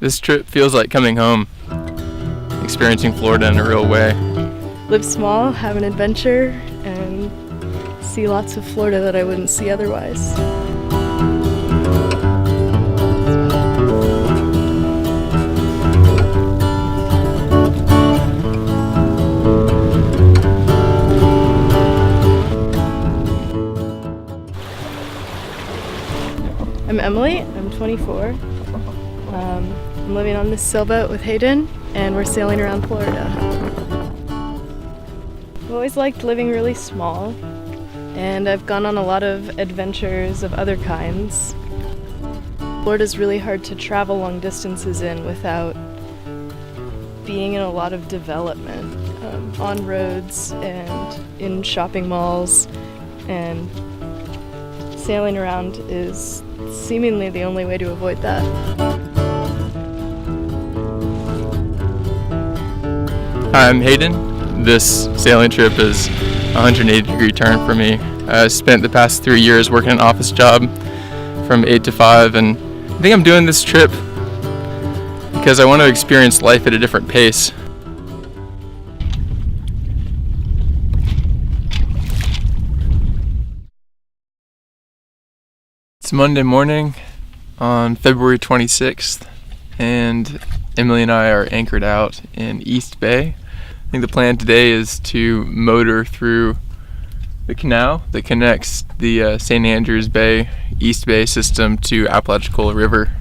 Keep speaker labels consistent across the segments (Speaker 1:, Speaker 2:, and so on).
Speaker 1: This trip feels like coming home, experiencing Florida in a real way.
Speaker 2: Live small, have an adventure, and see lots of Florida that I wouldn't see otherwise. I'm Emily, I'm 24. I'm living on this sailboat with Haden, and we're sailing around Florida. I've always liked living really small, and I've gone on a lot of adventures of other kinds. Florida's really hard to travel long distances in without being in a lot of development, on roads and in shopping malls, and sailing around is seemingly the only way to avoid that.
Speaker 1: Hi, I'm Haden. This sailing trip is a 180-degree turn for me. I spent the past 3 years working an office job from 8 to 5, and I think I'm doing this trip because I want to experience life at a different pace. It's Monday morning on February 26th, and Emily and I are anchored out in East Bay. I think the plan today is to motor through the canal that connects the St. Andrews Bay, East Bay system to Apalachicola River.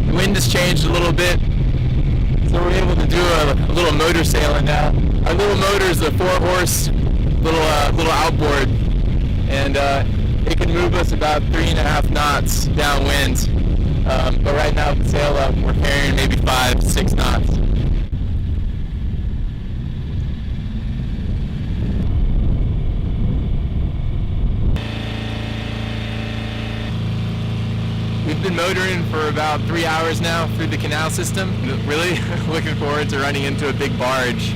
Speaker 1: The wind has changed a little bit, so we're able to do a little motor sailing now. Our little motor is a 4-horse little outboard, and it can move us about 3.5 knots downwind. But right now with the sail up, we're carrying maybe 5-6 knots. We've been motoring for about 3 hours now through the canal system. Really looking forward to running into a big barge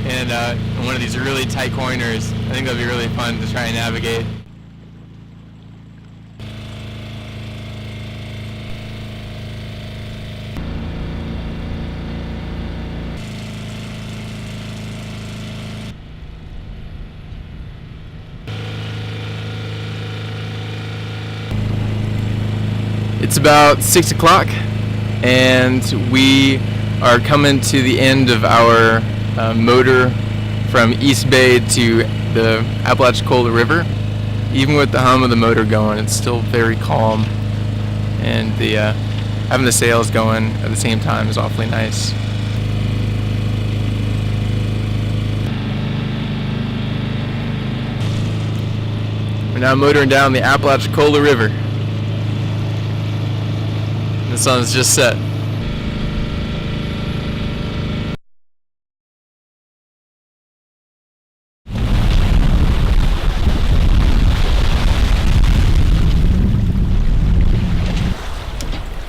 Speaker 1: and in one of these really tight corners. I think that'll be really fun to try and navigate. It's about 6 o'clock, and we are coming to the end of our motor from East Bay to the Apalachicola River. Even with the hum of the motor going, it's still very calm, and having the sails going at the same time is awfully nice. We're now motoring down the Apalachicola River. The sun's just set.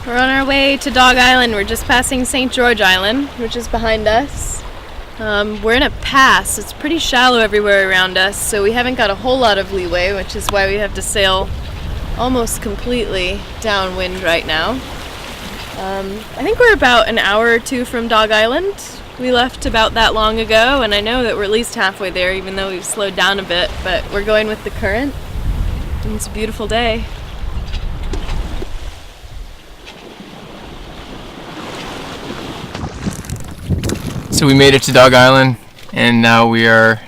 Speaker 2: We're on our way to Dog Island. We're just passing St. George Island, which is behind us. We're in a pass. It's pretty shallow everywhere around us, so we haven't got a whole lot of leeway, which is why we have to sail almost completely downwind right now. I think we're about an hour or two from Dog Island. We left about that long ago, and I know that we're at least halfway there, even though we've slowed down a bit, but we're going with the current, and it's a beautiful day.
Speaker 1: So we made it to Dog Island, and now we are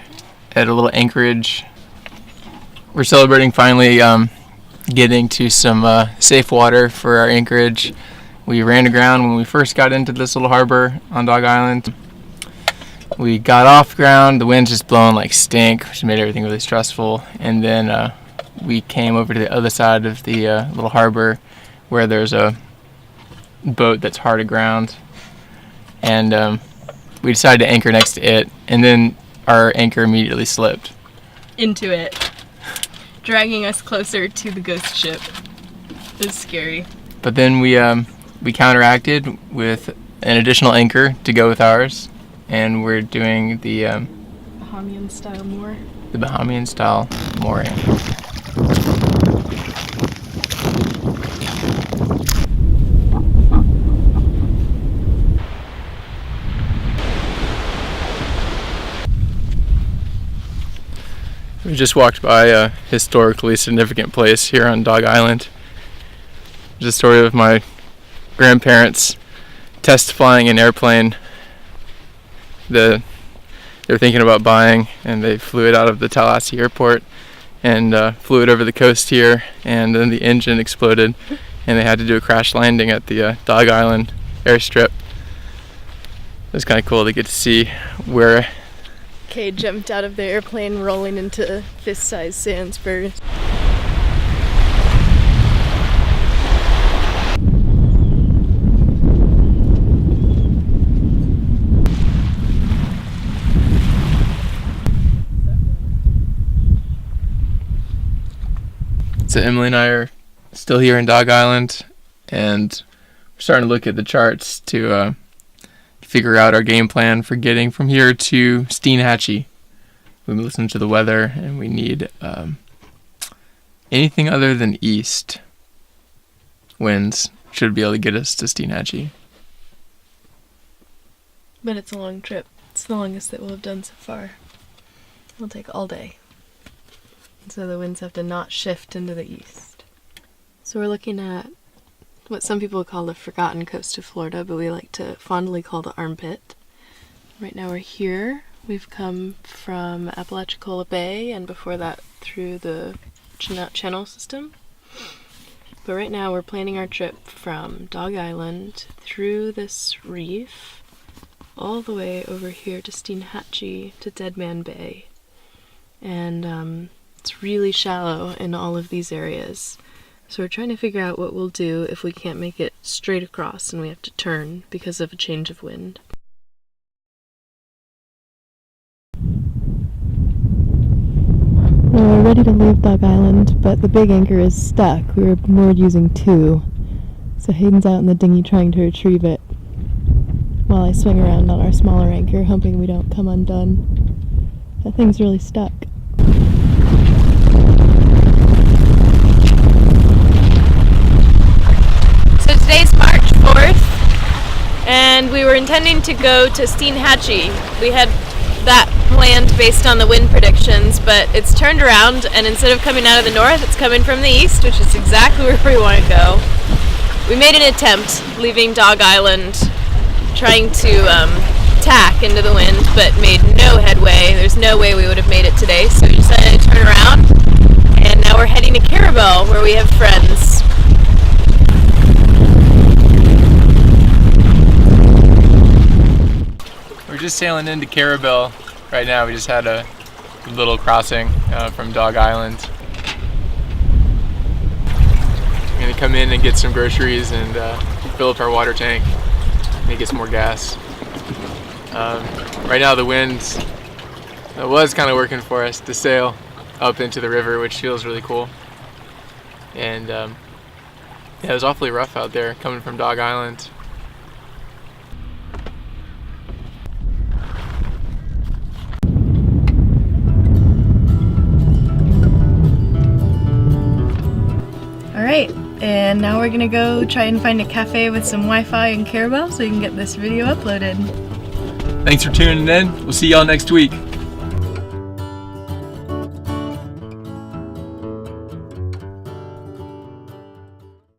Speaker 1: at a little anchorage. We're celebrating finally getting to some safe water for our anchorage. We ran aground when we first got into this little harbor on Dog Island. We got off ground, the wind's just blowing like stink, which made everything really stressful. And then we came over to the other side of the little harbor where there's a boat that's hard aground. And we decided to anchor next to it, and then our anchor immediately slipped
Speaker 2: Into it, dragging us closer to the ghost ship. It was scary.
Speaker 1: But then we counteracted with an additional anchor to go with ours, and we're doing the
Speaker 2: Bahamian style moor.
Speaker 1: The Bahamian style mooring. We just walked by a historically significant place here on Dog Island. There's a story of my grandparents test flying an airplane they were thinking about buying, and they flew it out of the Tallahassee airport and flew it over the coast here, and then the engine exploded and they had to do a crash landing at the Dog Island airstrip. It was kind of cool to get to see where
Speaker 2: Kay jumped out of the airplane rolling into fist-sized sandspurs.
Speaker 1: So Emily and I are still here in Dog Island, and we're starting to look at the charts to figure out our game plan for getting from here to Steenhatchee. We listen to the weather, and we need anything other than east winds should be able to get us to Steenhatchee.
Speaker 2: But it's a long trip. It's the longest that we'll have done so far. It'll take all day. So the winds have to not shift into the east. So we're looking at what some people call the forgotten coast of Florida, but we like to fondly call the armpit. Right now we're here. We've come from Apalachicola Bay, and before that through the channel system. But right now we're planning our trip from Dog Island through this reef all the way over here to Steenhatchee to Dead Man Bay. And it's really shallow in all of these areas. So we're trying to figure out what we'll do if we can't make it straight across and we have to turn because of a change of wind. Well, we're ready to leave Dog Island, but the big anchor is stuck. We were moored using 2. So Hayden's out in the dinghy trying to retrieve it while I swing around on our smaller anchor, hoping we don't come undone. That thing's really stuck. So today's March 4th, and we were intending to go to Steenhatchee. We had that planned based on the wind predictions, but it's turned around, and instead of coming out of the north, it's coming from the east, which is exactly where we want to go. We made an attempt leaving Dog Island, trying to tack into the wind, but made no headway. There's no way we would have made it today, so we decided to turn around, and now we're heading to Carrabelle, where we have friends.
Speaker 1: We're just sailing into Carrabelle right now. We just had a little crossing from Dog Island. We're gonna come in and get some groceries and fill up our water tank and get some more gas. Right now the wind was kind of working for us to sail up into the river, which feels really cool. And yeah, it was awfully rough out there coming from Dog Island.
Speaker 2: Alright, and now we're gonna go try and find a cafe with some Wi-Fi in Carrabelle so we can get this video uploaded.
Speaker 1: Thanks for tuning in. We'll see y'all next week.